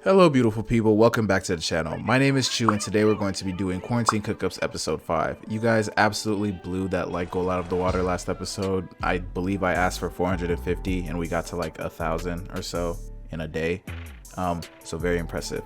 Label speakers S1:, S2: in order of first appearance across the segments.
S1: Hello beautiful people, welcome back to the channel. My name is Chu and today we're going to be doing Quarantine Cookups episode 5. You guys absolutely blew that like goal out of the water last episode. I believe I asked for 450 and we got to like 1,000 or so in a day. So very impressive.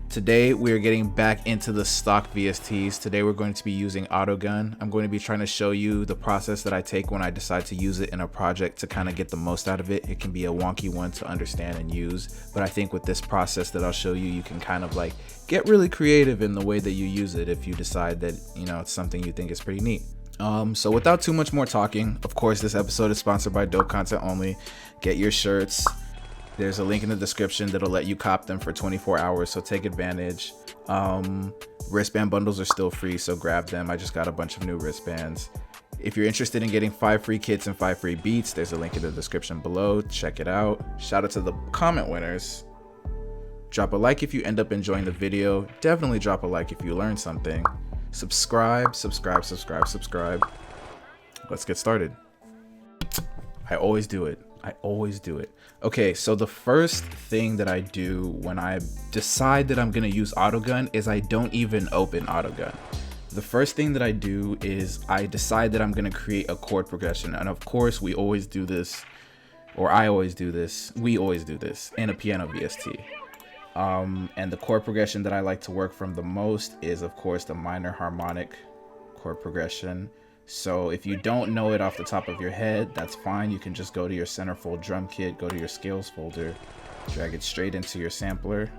S1: Today we're getting back into the stock VSTs. Today we're going to be using AUTOGUN. I'm going to be trying to show you the process that I take when I decide to use it in a project to kind of get the most out of it. It can be a wonky one to understand and use, but I think with this process that I'll show you, you can kind of like get really creative in the way that you use it if you decide that, you know, it's something you think is pretty neat. So without too much more talking, of course, this episode is sponsored by Dope Content Only. Get your shirts. There's a link in the description that'll let you cop them for 24 hours, so take advantage. Wristband bundles are still free, so grab them. I just got a bunch of new wristbands. If you're interested in getting 5 free kits and 5 free beats, there's a link in the description below. Check it out. Shout out to the comment winners. Drop a like if you end up enjoying the video. Definitely drop a like if you learned something. Subscribe. Let's get started. I always do it. Okay, so the first thing that I do when I decide that I'm gonna use AUTOGUN is I don't even open AUTOGUN. The first thing that I do is I decide that I'm gonna create a chord progression, and of course we always do this, or I always do this, we always do this in a piano VST. And the chord progression that I like to work from the most is of course the minor harmonic chord progression. So if you don't know it off the top of your head, that's fine. You can just go to your centerfold drum kit, go to your scales folder, drag it straight into your sampler,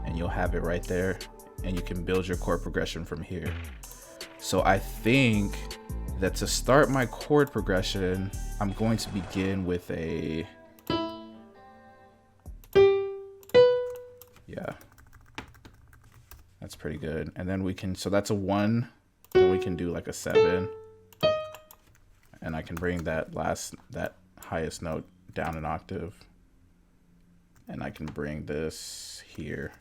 S1: and you'll have it right there. And you can build your chord progression from here. So I think that to start my chord progression, I'm going to begin with a, yeah, that's pretty good. And then we can, so that's a 1. Then we can do like a 7, and I can bring that highest note down an octave, and I can bring this here.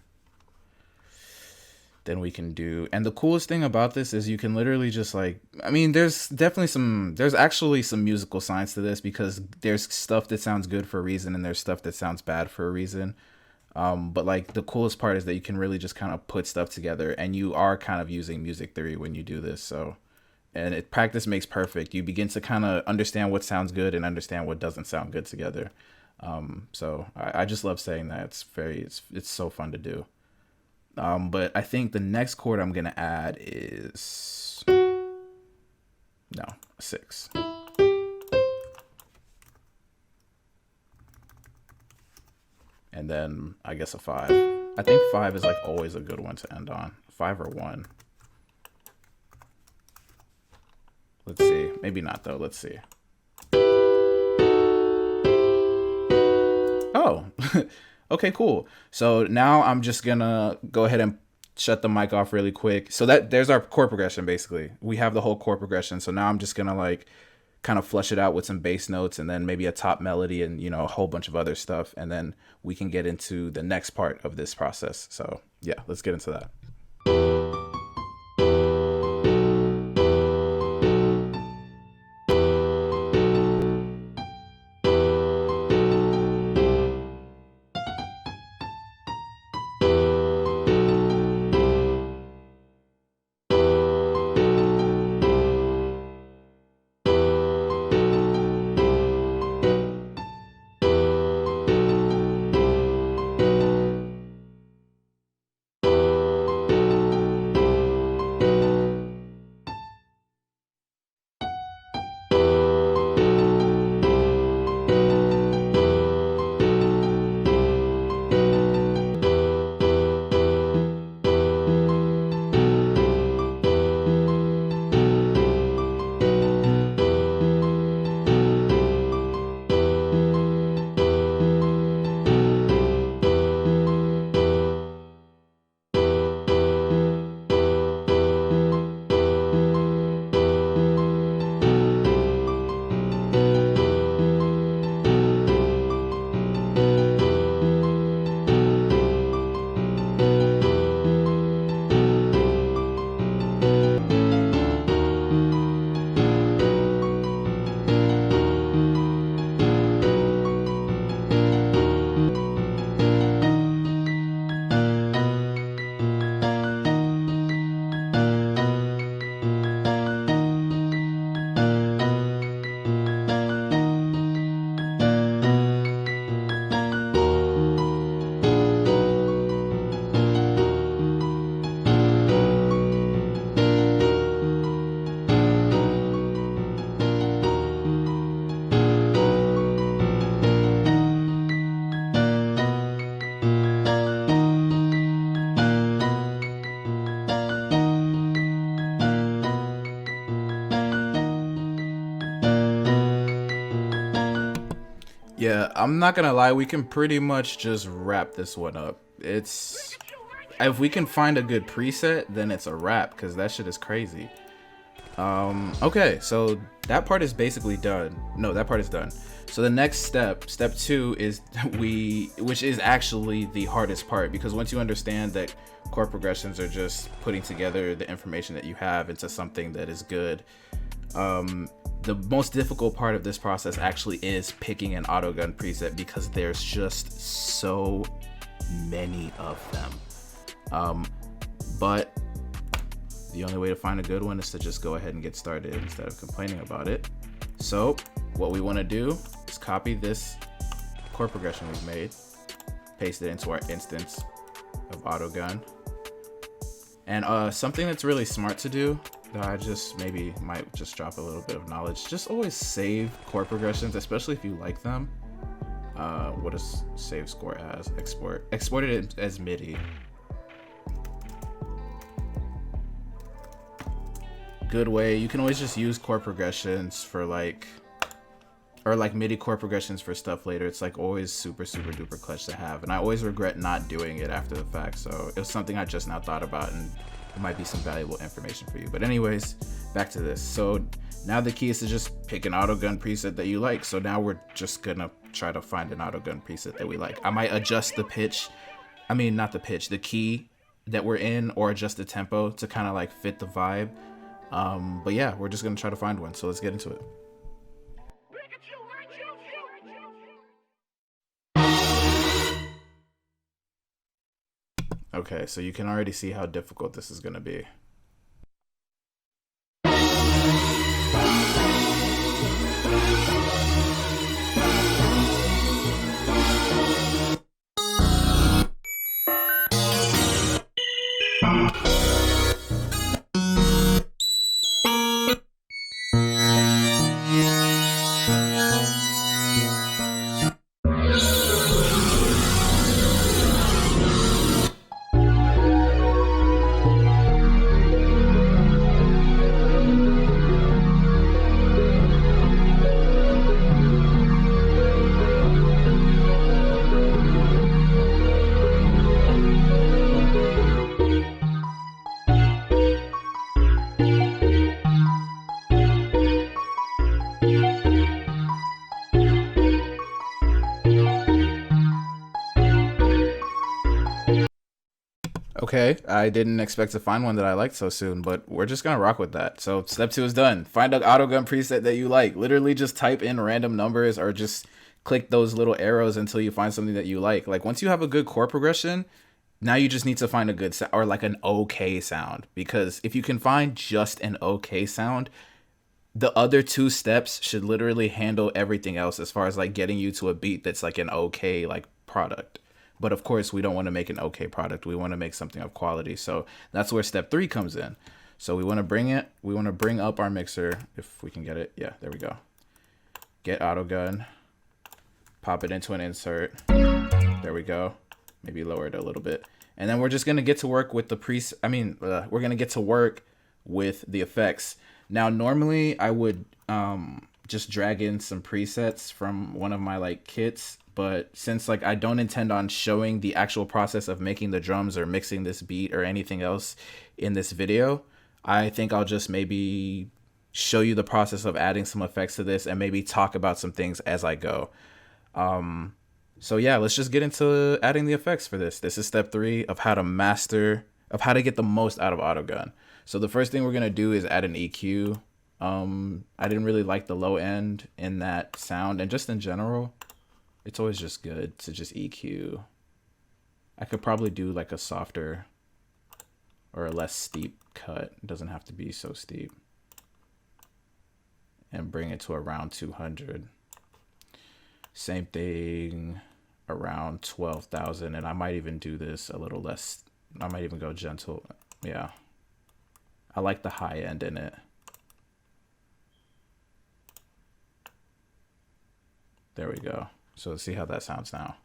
S1: Then we can do, and the coolest thing about this is you can literally just like, I mean, there's actually some musical science to this, because there's stuff that sounds good for a reason and there's stuff that sounds bad for a reason. But like the coolest part is that you can really just kind of put stuff together, and you are kind of using music theory when you do this. So, and practice makes perfect. You begin to kind of understand what sounds good and understand what doesn't sound good together. So I just love saying that. It's so fun to do. But I think the next chord I'm going to add is, no, a 6. And then I guess a 5. I think 5 is like always a good one to end on. 5 or 1. Let's see. Maybe not though. Let's see. Oh, okay, cool. So now I'm just gonna go ahead and shut the mic off really quick. So there's our chord progression basically. We have the whole chord progression. So now I'm just gonna like kind of flush it out with some bass notes and then maybe a top melody and, you know, a whole bunch of other stuff. And then we can get into the next part of this process. So yeah, let's get into that. Yeah, I'm not gonna lie, we can pretty much just wrap this one up. If we can find a good preset, then it's a wrap, because that shit is crazy. Okay, so that part is basically done. No, that part is done. So the next step 2, is which is actually the hardest part, because once you understand that chord progressions are just putting together the information that you have into something that is good, the most difficult part of this process actually is picking an AUTOGUN preset, because there's just so many of them. But the only way to find a good one is to just go ahead and get started instead of complaining about it. So what we want to do is copy this chord progression we've made, paste it into our instance of AUTOGUN. And something that's really smart to do, that I just maybe might just drop a little bit of knowledge, just always save chord progressions, especially if you like them. What does save score as? Export it as MIDI. Good way. You can always just use chord progressions for like MIDI chord progressions for stuff later. It's like always super duper clutch to have, and I always regret not doing it after the fact. So it was something I just now thought about, and it might be some valuable information for you. But anyways, back to this. So now the key is to just pick an AUTOGUN preset that you like. So now we're just gonna try to find an AUTOGUN preset that we like. I might adjust the pitch, I mean not the pitch, the key that we're in, or adjust the tempo to kind of like fit the vibe. But yeah, we're just gonna try to find one. So let's get into it. Okay, so you can already see how difficult this is gonna be. Okay, I didn't expect to find one that I liked so soon, but we're just gonna rock with that. So step 2 is done. Find an AUTOGUN preset that you like. Literally just type in random numbers, or just click those little arrows until you find something that you like. Like once you have a good chord progression, now you just need to find a good sound, or like an okay sound. Because if you can find just an okay sound, the other 2 steps should literally handle everything else as far as like getting you to a beat that's like an okay like product. But of course, we don't want to make an okay product. We want to make something of quality. So that's where step 3 comes in. So we want to bring up our mixer, if we can get it. Yeah, there we go. Get AUTOGUN, pop it into an insert. There we go. Maybe lower it a little bit. And then we're just going to get to work with the we're going to get to work with the effects. Now, normally I would just drag in some presets from one of my like kits, but since like I don't intend on showing the actual process of making the drums or mixing this beat or anything else in this video, I think I'll just maybe show you the process of adding some effects to this and maybe talk about some things as I go. So yeah, let's just get into adding the effects for this. This is step 3 of how to get the most out of AUTOGUN. So the first thing we're gonna do is add an EQ. I didn't really like the low end in that sound, and just in general, it's always just good to just EQ. I could probably do like a softer or a less steep cut. It doesn't have to be so steep. And bring it to around 200. Same thing around 12,000, and I might even do this a little less. I might even go gentle. Yeah. I like the high end in it. There we go. So let's see how that sounds now.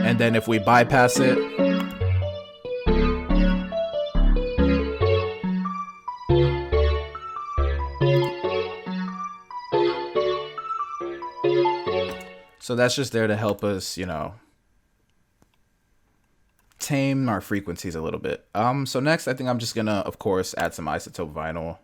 S1: And then if we bypass it, So that's just there to help us, you know, tame our frequencies a little bit. So next I think I'm just gonna, of course, add some isotope vinyl.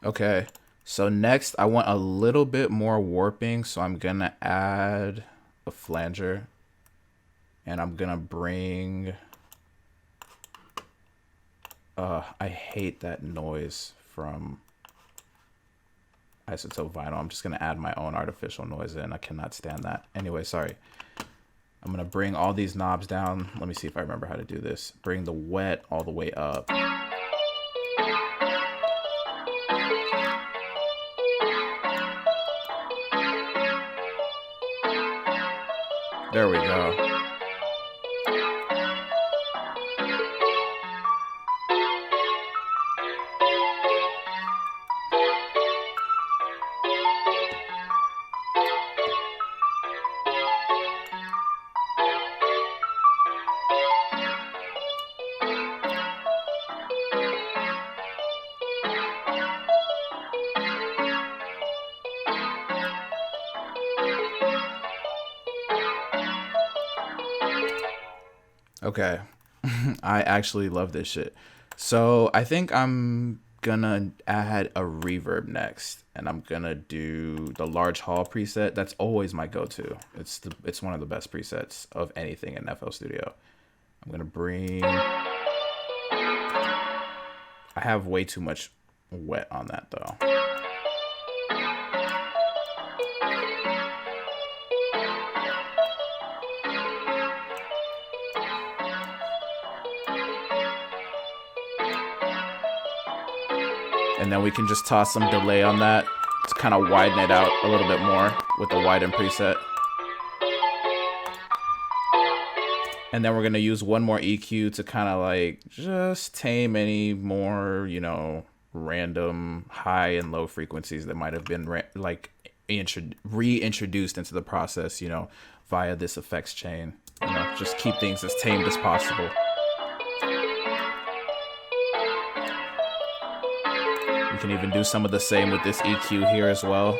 S1: Okay, so next I want a little bit more warping, so I'm gonna add a flanger, and I'm gonna bring, I hate that noise from isotope vinyl. I'm just gonna add my own artificial noise in. I cannot stand that. Anyway, sorry. I'm gonna bring all these knobs down. Let me see if I remember how to do this. Bring the wet all the way up. There we go. Okay. I actually love this shit. So I think I'm gonna add a reverb next, and I'm gonna do the large hall preset. That's always my go-to. It's one of the best presets of anything in FL Studio. I'm gonna bring, I have way too much wet on that though. And then we can just toss some delay on that to kind of widen it out a little bit more with the widen preset. And then we're going to use one more EQ to kind of like just tame any more, you know, random high and low frequencies that might have been like reintroduced into the process, you know, via this effects chain. You know, just keep things as tamed as possible. You can even do some of the same with this EQ here as well.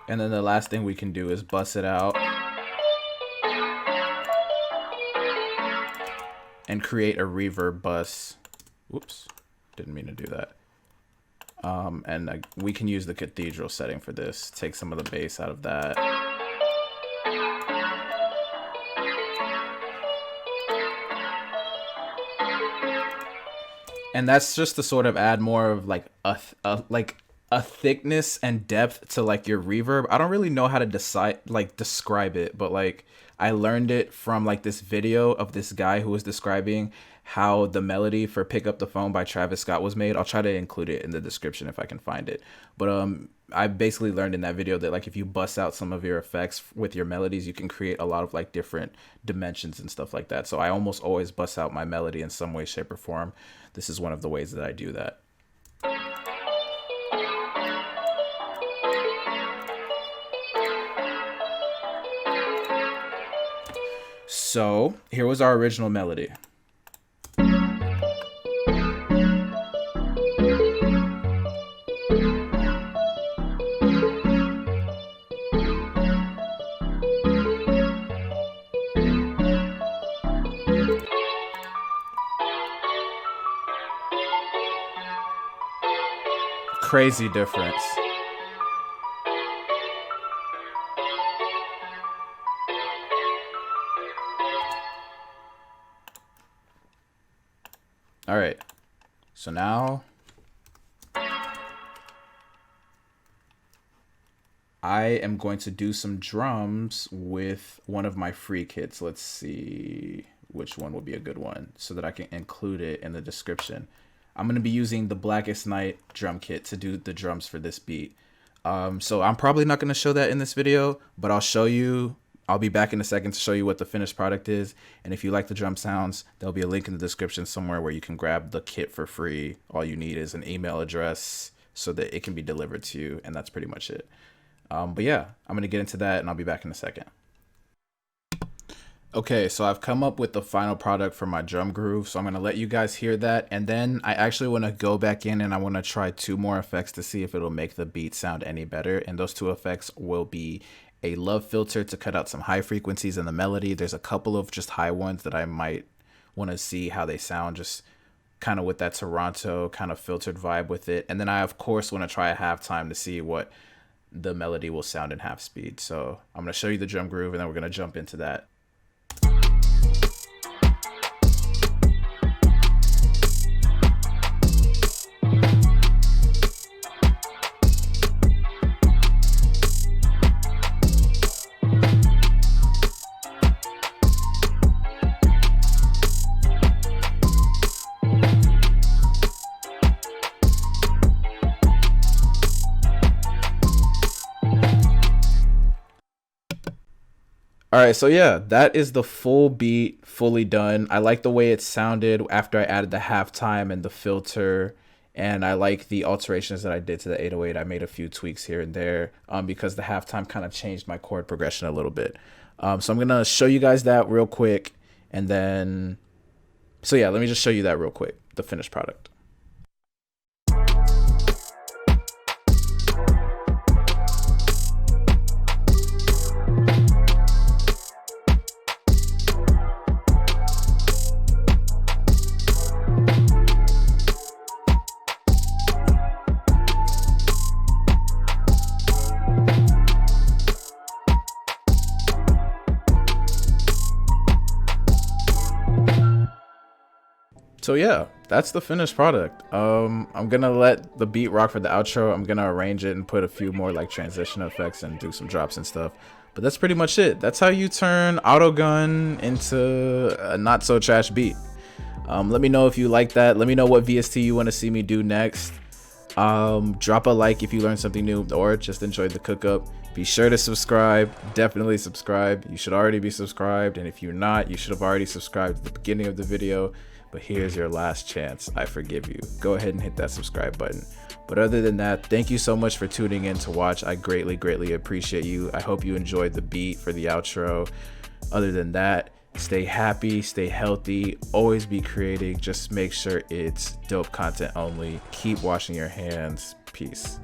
S1: And then the last thing we can do is bust it out and create a reverb bus. Whoops, didn't mean to do that. And we can use the cathedral setting for this. Take some of the bass out of that. And that's just to sort of add more of like a thickness and depth to like your reverb. I don't really know how to describe it, but like I learned it from like this video of this guy who was describing how the melody for Pick Up the Phone by Travis Scott was made. I'll try to include it in the description if I can find it. But I basically learned in that video that like if you bust out some of your effects with your melodies, you can create a lot of like different dimensions and stuff like that. So I almost always bust out my melody in some way, shape, or form. This is one of the ways that I do that. So here was our original melody. crazy difference. All right, so now I am going to do some drums with one of my free kits. Let's see which one will be a good one so that I can include it in the description. I'm going to be using the Blackest Night drum kit to do the drums for this beat. So I'm probably not going to show that in this video, but I'll show you. I'll be back in a second to show you what the finished product is. And if you like the drum sounds, there'll be a link in the description somewhere where you can grab the kit for free. All you need is an email address so that it can be delivered to you. And that's pretty much it. But yeah, I'm going to get into that and I'll be back in a second. Okay, so I've come up with the final product for my drum groove. So I'm going to let you guys hear that. And then I actually want to go back in and I want to try 2 more effects to see if it'll make the beat sound any better. And those 2 effects will be a love filter to cut out some high frequencies in the melody. There's a couple of just high ones that I might want to see how they sound, just kind of with that Toronto kind of filtered vibe with it. And then I, of course, want to try a halftime to see what the melody will sound in half speed. So I'm going to show you the drum groove and then we're going to jump into that. All right, so yeah, that is the full beat, fully done. I like the way it sounded after I added the halftime and the filter, and I like the alterations that I did to the 808. I made a few tweaks here and there because the halftime kind of changed my chord progression a little bit. So I'm gonna show you guys that real quick, and then, so yeah, let me just show you that real quick, the finished product. So yeah, that's the finished product. I'm gonna let the beat rock for the outro. I'm gonna arrange it and put a few more like transition effects and do some drops and stuff. But that's pretty much it. That's how you turn AUTOGUN into a not so trash beat. Let me know if you like that. Let me know what VST you want to see me do next. Drop a like if you learned something new or just enjoyed the cook-up. Be sure to subscribe. Definitely subscribe. You should already be subscribed, and if you're not, you should have already subscribed at the beginning of the video. But here's your last chance. I forgive you. Go ahead and hit that subscribe button. But other than that, thank you so much for tuning in to watch. I greatly appreciate you. I hope you enjoyed the beat for the outro. Other than that, stay happy, stay healthy, always be creating. Just make sure it's dope content only. Keep washing your hands. Peace.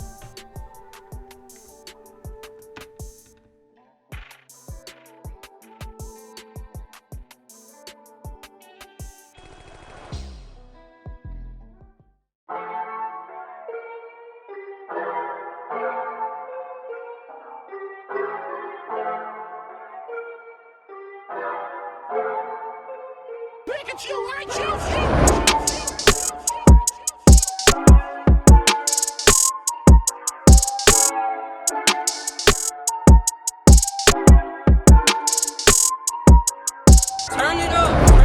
S2: Turn it up.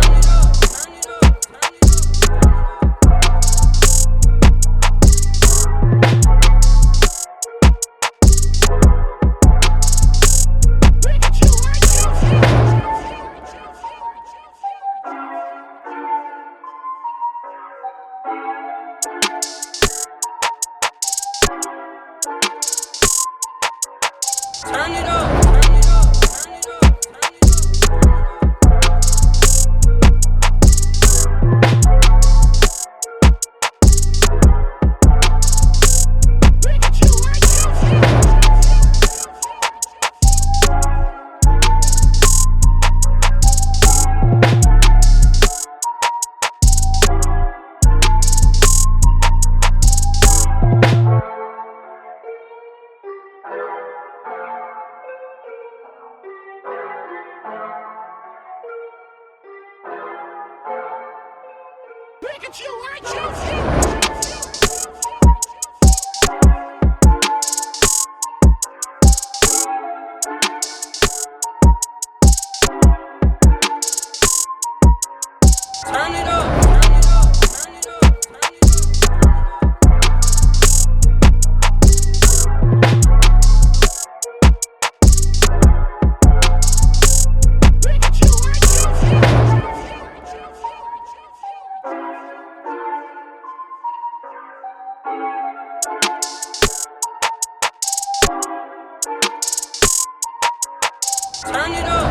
S2: Turn it up. Turn it up. Turn it up. Turn it up. Turn it up.